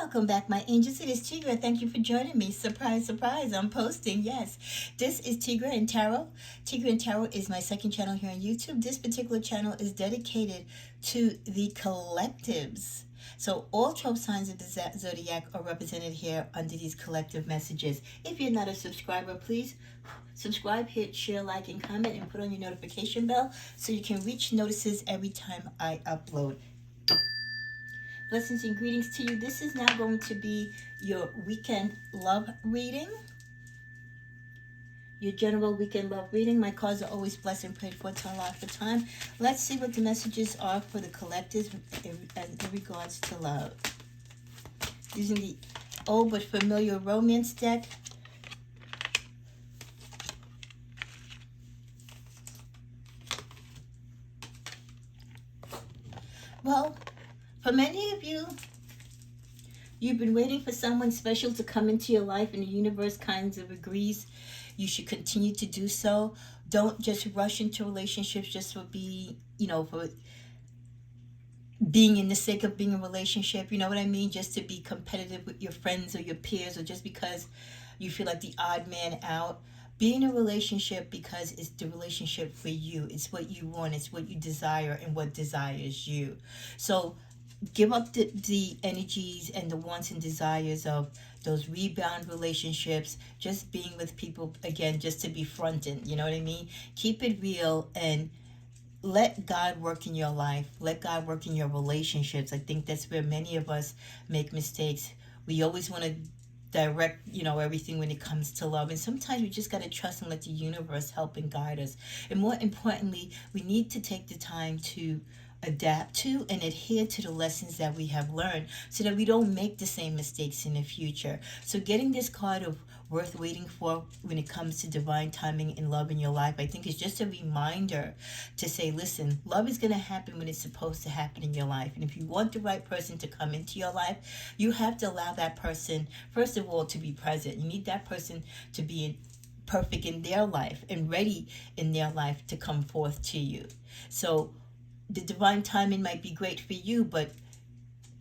Welcome back, my angels. It is Tigra. Thank you for joining me. Surprise, surprise. I'm posting. Yes. This is Tigra and Tarot. Tigra and Tarot is my second channel here on YouTube. This particular channel is dedicated to the collectives. So all 12 signs of the Zodiac are represented here under these collective messages. If you're not a subscriber, please subscribe, hit share, like, and comment, and put on your notification bell so you can reach notices every time I upload. Blessings and greetings to you. This is now going to be your weekend love reading. Your general weekend love reading. My cards are always blessed and prayed for to Allah for time. Let's see what the messages are for the collectives in regards to love. Using the old but familiar romance deck. Well, for many of you, you've been waiting for someone special to come into your life, and the universe kind of agrees you should continue to do so. Don't just rush into relationships just for for being in the sake of being in a relationship. You know what I mean? Just to be competitive with your friends or your peers, or just because you feel like the odd man out. Be in a relationship because it's the relationship for you. It's what you want. It's what you desire and what desires you. So give up the energies and the wants and desires of those rebound relationships, just being with people again just to be fronting, you know what I mean? Keep it real and let God work in your life. Let God work in your relationships. I think that's where many of us make mistakes. We always want to direct everything when it comes to love, and sometimes we just got to trust and let the universe help and guide us. And more importantly, we need to take the time to adapt to and adhere to the lessons that we have learned so that we don't make the same mistakes in the future. So getting this card of worth waiting for when it comes to divine timing and love in your life, I think is just a reminder to say, listen, love is going to happen when it's supposed to happen in your life. And if you want the right person to come into your life, you have to allow that person, first of all, to be present. You need that person to be perfect in their life and ready in their life to come forth to you. So the divine timing might be great for you, but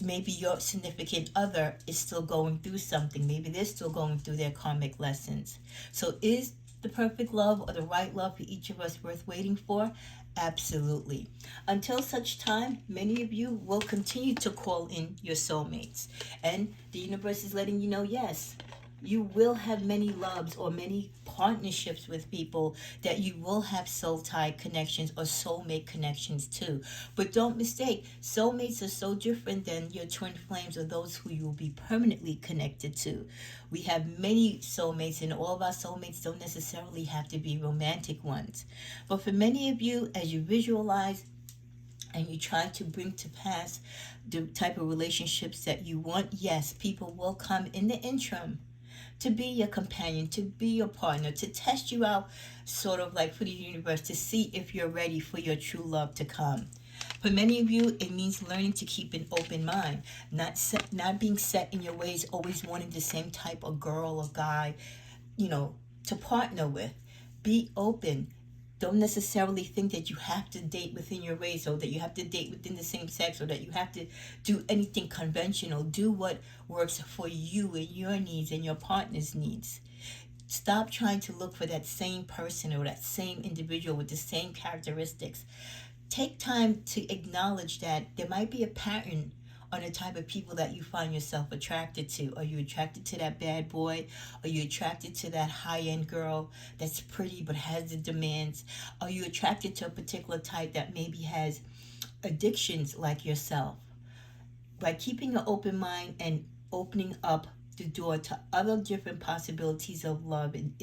maybe your significant other is still going through something. Maybe they're still going through their karmic lessons. So is the perfect love or the right love for each of us worth waiting for? Absolutely. Until such time, many of you will continue to call in your soulmates. And the universe is letting you know, yes, you will have many loves or many partnerships with people that you will have soul tie connections or soulmate connections to. But don't mistake, soulmates are so different than your twin flames or those who you will be permanently connected to. We have many soulmates, and all of our soulmates don't necessarily have to be romantic ones. But for many of you, as you visualize and you try to bring to pass the type of relationships that you want, yes, people will come in the interim to be your companion, to be your partner, to test you out, sort of like for the universe, to see if you're ready for your true love to come. For many of you, it means learning to keep an open mind, not being set in your ways, always wanting the same type of girl or guy, to partner with. Be open. Don't necessarily think that you have to date within your race, or that you have to date within the same sex, or that you have to do anything conventional. Do what works for you and your needs and your partner's needs. Stop trying to look for that same person or that same individual with the same characteristics. Take time to acknowledge that there might be a pattern on the type of people that you find yourself attracted to. Are you attracted to that bad boy? Are you attracted to that high-end girl that's pretty but has the demands? Are you attracted to a particular type that maybe has addictions like yourself? By keeping an open mind and opening up the door to other different possibilities of love and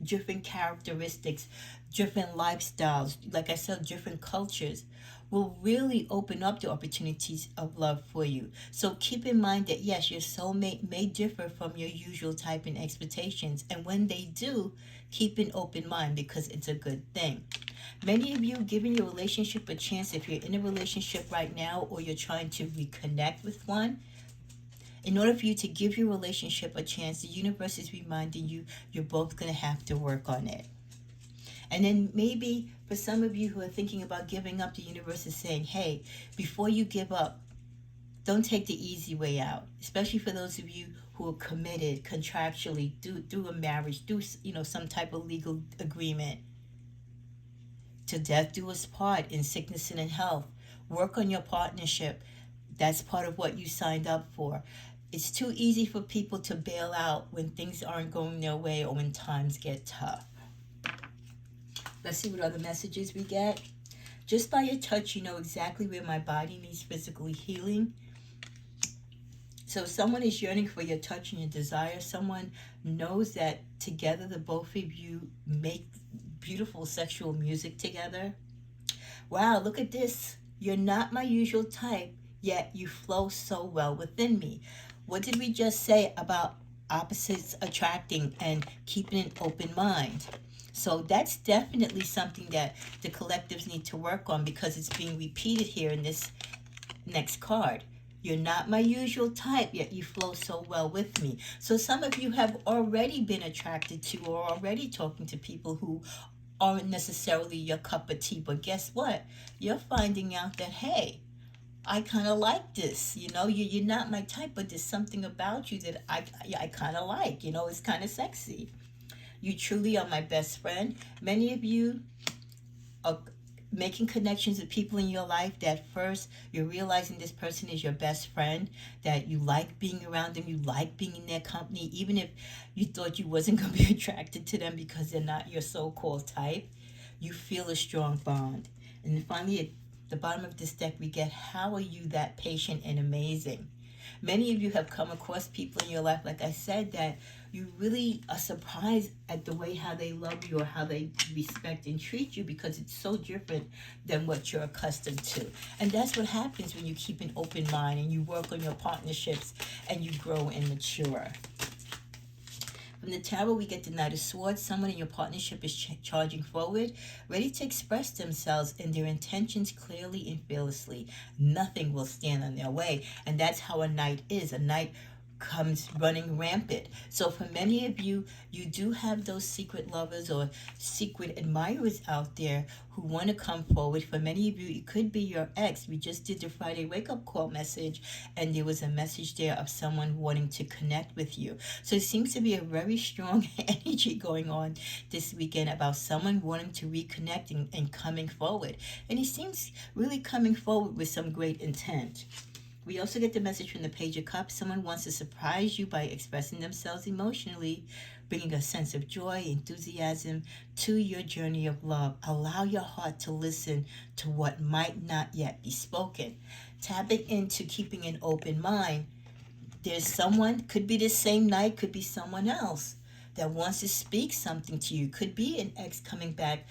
different characteristics, different lifestyles, like I said, different cultures, will really open up the opportunities of love for you. So keep in mind that yes, your soulmate may differ from your usual type and expectations, and when they do, keep an open mind because it's a good thing. Many of you giving your relationship a chance, if you're in a relationship right now or you're trying to reconnect with one, in order for you to give your relationship a chance, the universe is reminding you you're both going to have to work on it. And then maybe for some of you who are thinking about giving up, the universe is saying, hey, before you give up, Don't take the easy way out, especially for those of you who are committed contractually, do a marriage, do some type of legal agreement. To death do us part, in sickness and in health. Work on your partnership. That's part of what you signed up for. It's too easy for people to bail out when things aren't going their way or when times get tough. Let's see what other messages we get. Just by your touch, you know exactly where my body needs physical healing. So if someone is yearning for your touch and your desire, someone knows that together the both of you make beautiful sexual music together. Wow, look at this. You're not my usual type, yet you flow so well within me. What did we just say about opposites attracting and keeping an open mind? So that's definitely something that the collectives need to work on, because it's being repeated here in this next card. You're not my usual type, yet you flow so well with me. So some of you have already been attracted to or already talking to people who aren't necessarily your cup of tea. But guess what? You're finding out that, hey, I kind of like this. You're not my type, but there's something about you that I kind of like. It's kind of sexy. You truly are my best friend. Many of you are making connections with people in your life that first you're realizing this person is your best friend, that you like being around them, you like being in their company, even if you thought you wasn't going to be attracted to them because they're not your so-called type. You feel a strong bond. And then finally, at the bottom of this deck, we get, how are you that patient and amazing? Many of you have come across people in your life, like I said, that you really are surprised at the way how they love you or how they respect and treat you, because it's so different than what you're accustomed to. And that's what happens when you keep an open mind and you work on your partnerships and you grow and mature. From the tarot, we get the Knight of Swords. Someone in your partnership is charging forward, ready to express themselves and their intentions clearly and fearlessly. Nothing will stand in their way. And that's how a knight is. A knight comes running rampant. So for many of you, you do have those secret lovers or secret admirers out there who want to come forward. For many of you, it could be your ex. We just did the Friday wake-up call message, and there was a message there of someone wanting to connect with you. So it seems to be a very strong energy going on this weekend about someone wanting to reconnect and coming forward. And he seems really coming forward with some great intent. We also get the message from the Page of Cups. Someone wants to surprise you by expressing themselves emotionally, bringing a sense of joy, enthusiasm to your journey of love. Allow your heart to listen to what might not yet be spoken. Tapping into keeping an open mind. There's someone, could be the same night, could be someone else that wants to speak something to you. Could be an ex coming back,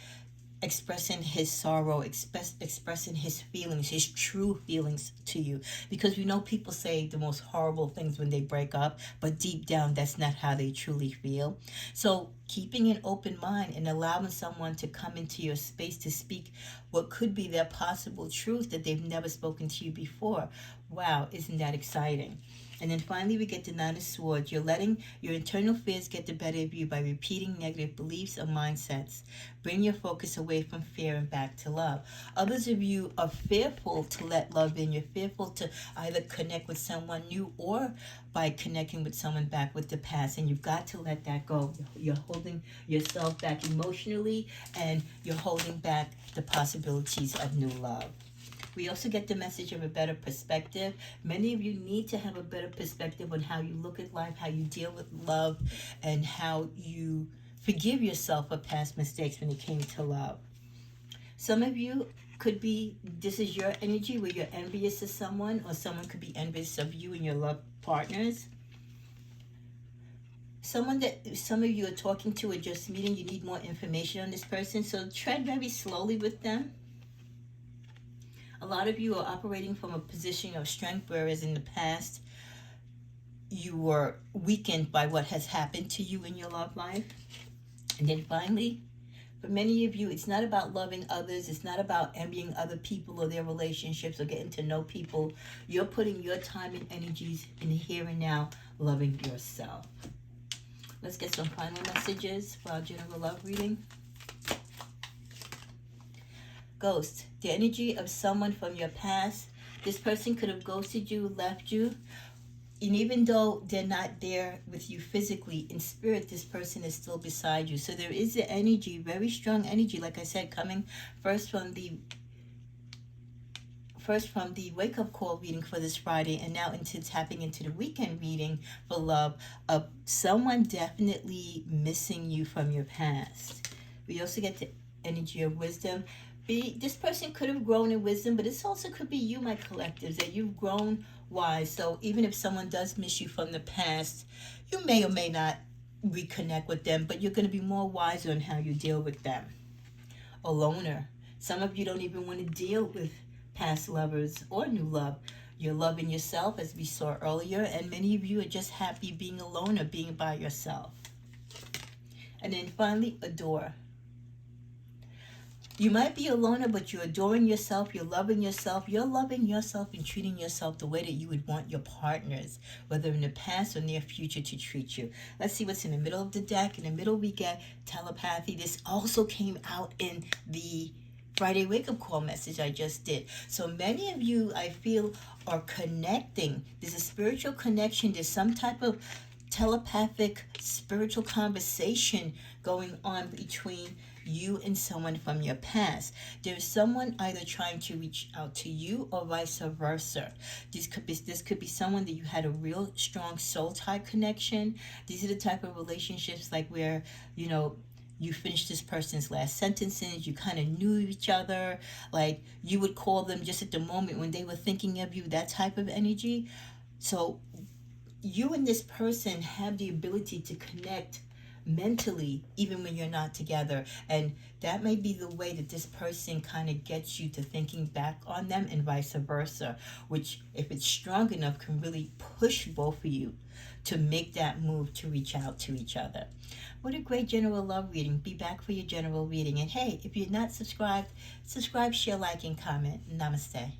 expressing his sorrow, expressing his feelings, his true feelings to you. Because we know people say the most horrible things when they break up, but deep down, that's not how they truly feel. So keeping an open mind and allowing someone to come into your space to speak what could be their possible truth that they've never spoken to you before. Wow, isn't that exciting? And then finally, we get the Nine of Swords. You're letting your internal fears get the better of you by repeating negative beliefs or mindsets. Bring your focus away from fear and back to love. Others of you are fearful to let love in. You're fearful to either connect with someone new or by connecting with someone back with the past. And you've got to let that go. You're holding yourself back emotionally, and you're holding back the possibilities of new love. We also get the message of a better perspective. Many of you need to have a better perspective on how you look at life, how you deal with love, and how you forgive yourself for past mistakes when it came to love. Some of you could be, this is your energy where you're envious of someone, or someone could be envious of you and your love partners. Someone that some of you are talking to or just meeting, you need more information on this person, so tread very slowly with them. A lot of you are operating from a position of strength, whereas in the past, you were weakened by what has happened to you in your love life. And then finally, for many of you, it's not about loving others. It's not about envying other people or their relationships or getting to know people. You're putting your time and energies in the here and now, loving yourself. Let's get some final messages for our general love reading. Ghost, the energy of someone from your past This person could have ghosted you, left you, and even though they're not there with you physically, in spirit, this person is still beside you. So there is the energy, very strong energy, like I said, coming first from the wake up call reading for this Friday, and now into tapping into the weekend reading for love of someone definitely missing you from your past. We also get the energy of wisdom. This person could have grown in wisdom, but this also could be you, my collectives, that you've grown wise. So even if someone does miss you from the past, you may or may not reconnect with them, but you're going to be more wiser on how you deal with them. A loner. Some of you don't even want to deal with past lovers or new love. You're loving yourself, as we saw earlier, and many of you are just happy being alone or being by yourself. And then finally, adore. You might be a loner, but you're adoring yourself, you're loving yourself and treating yourself the way that you would want your partners, whether in the past or near future, to treat you. Let's see what's in the middle of the deck. In the middle, we get telepathy. This also came out in the Friday wake-up call message I just did. So many of you, I feel, are connecting. There's a spiritual connection. There's some type of telepathic spiritual conversation going on between you and someone from your past. There's someone either trying to reach out to you or vice versa. This could be someone that you had a real strong soul tie connection. These are the type of relationships like where, you finished this person's last sentences, you kind of knew each other, like you would call them just at the moment when they were thinking of you, that type of energy. So you and this person have the ability to connect mentally even when you're not together, and that may be the way that this person kind of gets you to thinking back on them, and vice versa, which, if it's strong enough, can really push both of you to make that move to reach out to each other. What a great general love reading. Be back for your general reading. And hey, if you're not subscribed, subscribe, share, like, and comment. Namaste.